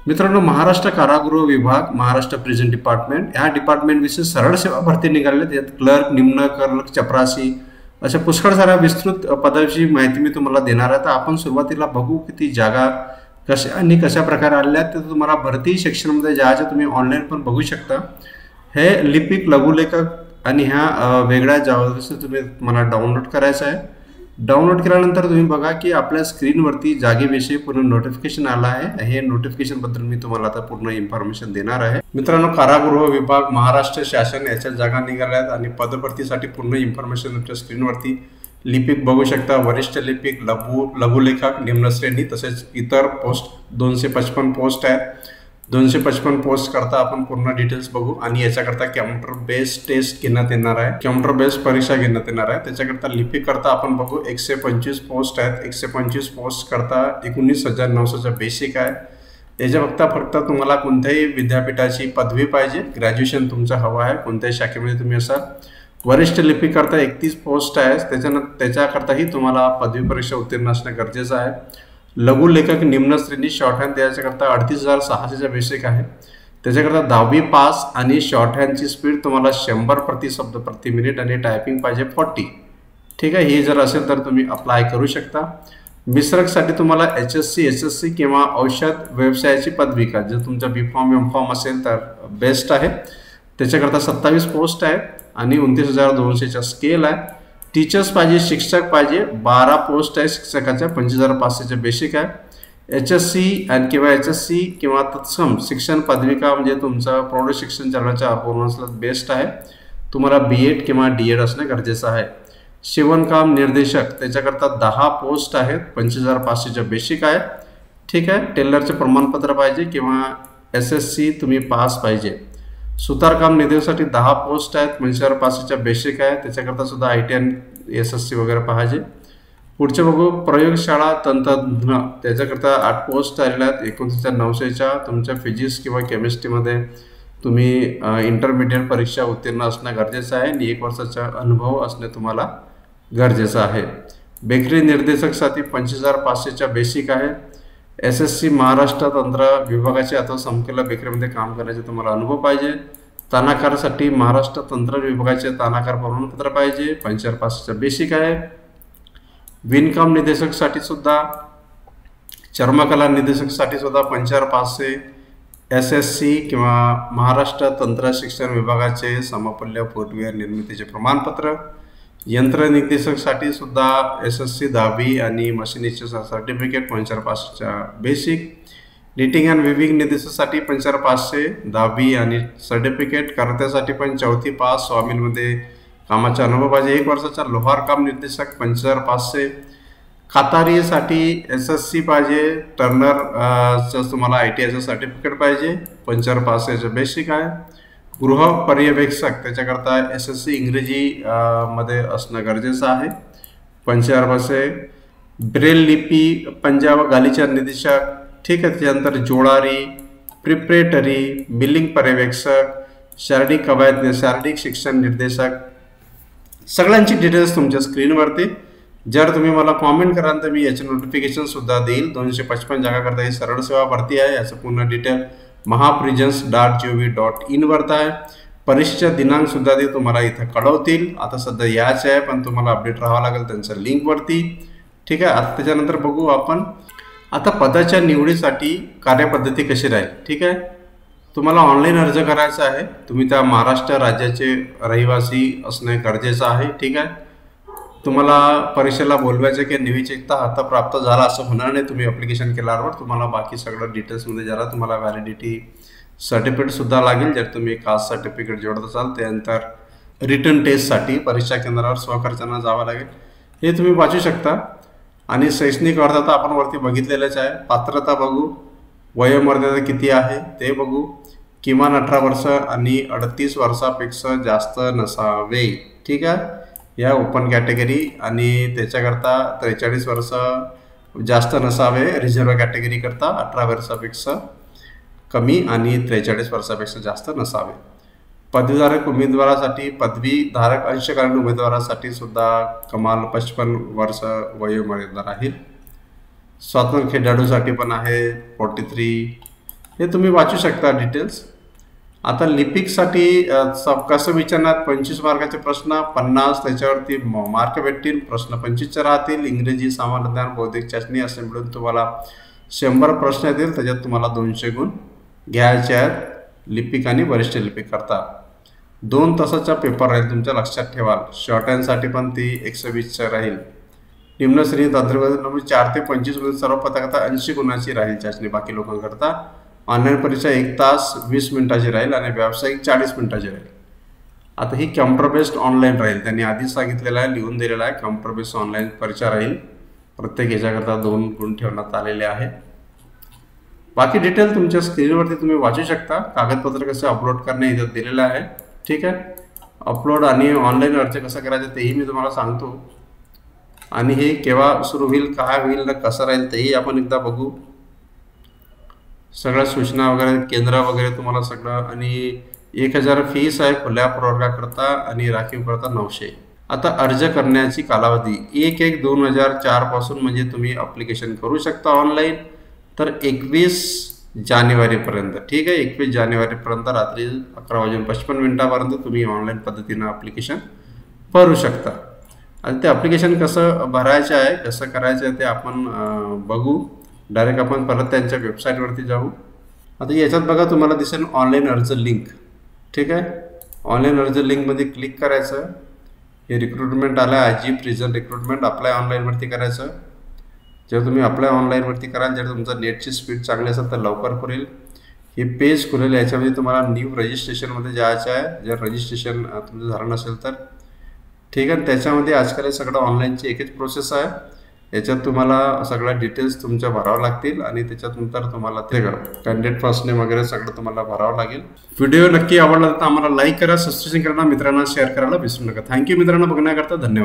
मित्रांनो, महाराष्ट्र कारागृह विभाग, महाराष्ट्र प्रिझन डिपार्टमेंट या डिपार्टमेंटविषयी सरळ सेवा भरती निघालेल्या आहेत. क्लर्क, निम्न क्लर्क, चपरासी अशा पुष्कळ साऱ्या विस्तृत पदाची माहिती मी तुम्हाला देणार आहे. तर आपण सुरुवातीला बघू की ती जागा कशा आणि कशा प्रकारे आलेल्या आहेत. ते तुम्हाला भरती सेक्शनमध्ये जायचं, तुम्ही ऑनलाईन पण बघू शकता. हे लिपिक, लघुलेखक आणि ह्या वेगळ्या जागा तुम्ही मला डाउनलोड करायचं आहे. डाउनलोड केल्यानंतर तुम्ही बघा की आपल्या स्क्रीनवरती जागेविषयी पूर्ण नोटिफिकेशन आला आहे. हे नोटिफिकेशन बद्दल मी तुम्हाला आता पूर्ण इन्फॉर्मेशन देणार आहे. मित्रांनो, कारागृह विभाग, महाराष्ट्र शासन याच्या जागा निघाल्या आहेत आणि पदभरतीसाठी पूर्ण इन्फॉर्मेशन तुमच्या स्क्रीनवरती लिपिक बघू शकता. वरिष्ठ लिपिक, लघुलेखक, निम्न श्रेणी तसेच इतर पोस्ट 255 पोस्ट आहेत. 255 पोस्ट करता आपण पूर्ण डिटेल्स बघू आणि याच्याकरता कॉम्प्युटर बेस्ड टेस्ट घेण्यात येणार आहे. कॉम्प्युटर बेस्ड परीक्षा घेण्यात येणार आहे. त्याच्याकरता लिपिक करता आपण बघू 125 पोस्ट आहेत. 125 पोस्ट करता 19,900चा बेसिक आहे. याच्या फक्त तुम्हाला कोणत्याही विद्यापीठाची पदवी पाहिजे, ग्रॅज्युएशन तुमचं हवं आहे, कोणत्याही शाखेमध्ये तुम्ही असाल. वरिष्ठ लिपिक करता 31 पोस्ट आहे. त्याच्याकरताही तुम्हाला पदवी परीक्षा उत्तीर्ण असणं गरजेचं आहे. लघुलेखक, निम्न श्रेणी, शॉर्ट हँड त्याच्याकरता 38,600चा बेसिक आहे. त्याच्याकरता 10वी पास आणि शॉर्ट हँडची स्पीड तुम्हाला 100 प्रति शब्द प्रति मिनिट आणि टायपिंग पाहिजे 40. ठीक आहे, हे जर असेल तर तुम्ही अप्लाय करू शकता. मिश्रकसाठी तुम्हाला HSC किंवा औषध व्यवसायाची पदविका, जर तुमचा B.Pharm M.Pharm असेल तर बेस्ट आहे. त्याच्याकरता 27 पोस्ट आहेत आणि 29,200चा स्केल आहे. टीचर्स पाहिजे, शिक्षक पाहिजे, 12 पोस्ट आहे शिक्षकाच्या, 25,500चे बेसिक आहे. HSC किंवा तत्सम शिक्षण पदविका म्हणजे तुमचं प्रौढ शिक्षण चालण्याच्या अपूर्ण असलं बेस्ट आहे. तुम्हाला B.Ed किंवा D.Ed असणं गरजेचं आहे. शिवणकाम निर्देशक त्याच्याकरता 10 पोस्ट आहेत, 25,500चे बेसिक आहे. ठीक आहे. टेलरचे प्रमाणपत्र पाहिजे किंवा SSC तुम्ही पास पाहिजे. सुतारकाम निर्देशासाठी 10 पोस्ट आहेत, 25,500च्या बेसिक आहे. त्याच्याकरता सुद्धा ITN SSC वगैरे पाहिजे. पुढचे बघू, प्रयोगशाळा तंत्रज्ञ त्याच्याकरता 8 पोस्ट आलेल्या आहेत, 29,900च्या. तुमच्या फिजिक्स किंवा केमिस्ट्रीमध्ये तुम्ही इंटरमिडिएट परीक्षा उत्तीर्ण असणं गरजेचं आहे आणि 1 वर्षाचा अनुभव असणे तुम्हाला गरजेचं आहे. बेकरी निर्देशकसाठी 25,500च्या बेसिक आहे. SSC महाराष्ट्र तंत्र विभागाचे अथवा समकेला बेकरीमध्ये काम करण्याचे तुम्हाला अनुभव पाहिजे. तानाकारसाठी महाराष्ट्र तंत्र विभागाचे तानाकार प्रमाणपत्र पाहिजे, 25,500चा बेसिक आहे. विणकाम निर्देशकसाठी सुद्धा, चर्मकला निर्देशकसाठी सुद्धा 25,500. SSC किंवा महाराष्ट्र तंत्र शिक्षण विभागाचे समपल्य फुटवेअर निर्मितीचे प्रमाणपत्र. यंत्र निर्देशकसाठी सुद्धा SSC 10वी आणि मशिनीचे सर्टिफिकेट, 25,500च्या बेसिक. निटिंग अँड विविंग निर्देशकासाठी 25,500, 10वी आणि सर्टिफिकेट. करत्यासाठी पण 4थी पास, स्वामीमध्ये कामाचा अनुभव पाहिजे, 1 वर्षाचा. लोहारकाम निर्देशक 25,500. खातारीसाठी SSC पाहिजे. टर्नरचं तुम्हाला ITIचं सर्टिफिकेट पाहिजे, 25,500चं बेसिक आहे. गृह पर्यवेक्षक त्याच्याकरता SSC इंग्रजी मध्ये असणं गरजेचं आहे, 25,500. ब्रेल लिपी, पंजाब गालीचा निर्देशक. ठीक आहे. त्याच्यानंतर जोडारी, प्रिपरेटरी, मिलिंग पर्यवेक्षक, शारीरिक कवायत, शारीरिक शिक्षण निर्देशक. सगळ्यांची डिटेल्स तुमच्या स्क्रीनवरती. जर तुम्ही मला कॉमेंट कराल तर मी याचे नोटिफिकेशनसुद्धा देईल. 255 जागाकरता ही सरळ सेवा भरती आहे. याचं पूर्ण डिटेल महाप्रिजन्स.gov.in वरती आहे. परीक्षेचा दिनांकसुद्धा ते तुम्हाला इथं कळवतील. आता सध्या याच आहे, पण तुम्हाला अपडेट राहावं लागेल त्यांच्या लिंकवरती. ठीक आहे. आता त्याच्यानंतर बघू आपण आता पदाच्या निवडीसाठी कार्यपद्धती कशी राहील. ठीक आहे. तुम्हाला ऑनलाईन अर्ज करायचा आहे. तुम्ही त्या महाराष्ट्र राज्याचे रहिवासी असणे गरजेचं आहे. ठीक आहे. तुम्हाला परीक्षेला बोलवायचं की निविचिकता आता प्राप्त झाला असं होणार नाही. तुम्ही ॲप्लिकेशन केल्यावर तुम्हाला बाकी सगळं डिटेल्समध्ये ज्याला तुम्हाला व्हॅलिडिटी सर्टिफिकेटसुद्धा लागेल. जर तुम्ही कास्ट सर्टिफिकेट जोडत असाल, त्यानंतर रिटर्न टेस्टसाठी परीक्षा केंद्रावर स्वखर्चानं जावं लागेल. हे तुम्ही वाचू शकता. आणि शैक्षणिक अर्हता आपण वरती बघितलेलंच आहे. पात्रता बघू, वयोमर्यादा किती आहे ते बघू. किमान 18 वर्ष आणि 38 वर्षापेक्षा जास्त नसावे. ठीक आहे. या ओपन कॅटेगरी आणि त्याच्याकरता 43 वर्ष जास्त नसावे. रिझर्व्ह कॅटेगरी करता 18 वर्षापेक्षा कमी आणि 43 वर्षापेक्षा जास्त नसावे. पदवीधारक उमेदवारासाठी, पदवीधारक अंशकालीन उमेदवारासाठी सुद्धा कमाल 55 वर्ष वयोमर्यादा राहील. स्वातंत्र्य खेळाडूसाठी पण आहे 43. हे तुम्ही वाचू शकता डिटेल्स. आता लिपिकसाठी कसं विचारणार, 25 मार्काचे प्रश्न, 50 त्याच्यावरती मार्क भेटतील, प्रश्न 25चे राहतील, इंग्रजी, सामान्य ज्ञान, बौद्धिक चाचणी असे मिळून तुम्हाला 100 प्रश्न येतील. त्याच्यात तुम्हाला 200 गुण घ्यायचे आहेत लिपिक आणि वरिष्ठ लिपिक करता. 2 तासाचा पेपर राहील, तुमच्या लक्षात ठेवाल. शॉर्ट हँडसाठी पण ती 120 राहील. निम्न श्रेणी तांत्रिक 4 ते 25 मध्ये सर्व पदाकरता 80 गुणाची राहील चाचणी बाकी लोकांकरता. ऑनलाईन परीक्षा 1 तास 20 मिनिटाची राहील आणि व्यावसायिक 40 मिनिटाची राहील. आता ही कॉम्प्युटर बेस्ड ऑनलाईन राहील, त्यांनी आधीच सांगितलेलं आहे, लिहून दिलेलं आहे. कॉम्प्युटर बेस्ड ऑनलाईन परीक्षा राहील. प्रत्येक याच्याकरता 2 गुण ठेवण्यात आलेले आहे. बाकी डिटेल तुमच्या स्क्रीनवरती तुम्ही वाचू शकता. कागदपत्र कसे अपलोड करणे इथं दिलेलं आहे. ठीक आहे. अपलोड आणि ऑनलाईन अर्ज कसा करायचा तेही मी तुम्हाला सांगतो. आणि हे केव्हा सुरू होईल, काय होईल ना कसं राहील तेही आपण एकदा बघू. सगळ्या सूचना वगैरे, केंद्र वगैरे तुम्हाला सगळं. आणि 1000 फीस आहे खुल्या प्रवर्गाकरता आणि राखीव करता 900. आता अर्ज करण्याची कालावधी 1/1/2004 पासून म्हणजे तुम्ही अप्लिकेशन करू शकता ऑनलाईन, तर 21 जानेवारीपर्यंत. ठीक आहे. 21 जानेवारीपर्यंत रात्री 11:55 तुम्ही ऑनलाईन पद्धतीनं अप्लिकेशन भरू शकता. आणि ते अप्लिकेशन कसं भरायचं आहे, कसं करायचं आहे ते आपण बघू. डायरेक्ट आपण परत त्यांच्या वेबसाईटवरती जाऊ. आता याच्यात बघा तुम्हाला दिसेल ऑनलाईन अर्ज लिंक. ठीक आहे. ऑनलाईन अर्ज लिंकमध्ये क्लिक करायचं. हे रिक्रुटमेंट आलं आहे, आजी प्रिझन रिक्रुटमेंट. अप्लाय ऑनलाईनवरती करायचं. जर तुम्ही अप्लाय ऑनलाईनवरती कराल, जर तुमचं नेटची स्पीड चांगली असेल तर लवकर खुलेल. हे पेज खुलेल. याच्यामध्ये तुम्हाला न्यू रजिस्ट्रेशनमध्ये जायचं आहे, जर रजिस्ट्रेशन तुमचं झालं नसेल तर. ठीक आहे. त्याच्यामध्ये आजकाल हे सगळं ऑनलाईनची एकच प्रोसेस आहे. याच्यात तुम्हाला सगळ्या डिटेल्स तुमच्या भरावं लागतील आणि त्याच्यानंतर तुम्हाला ते कॅन्डिडेट फर्स्ट नेम वगैरे सगळं तुम्हाला भरावं लागेल. व्हिडिओ नक्की आवडला तर आम्हाला लाईक करा, सबस्क्रिप्शन करा, मित्रांना शेअर करायला विसरू नका. थँक्यू मित्रांनो बघण्याकरता. धन्यवाद.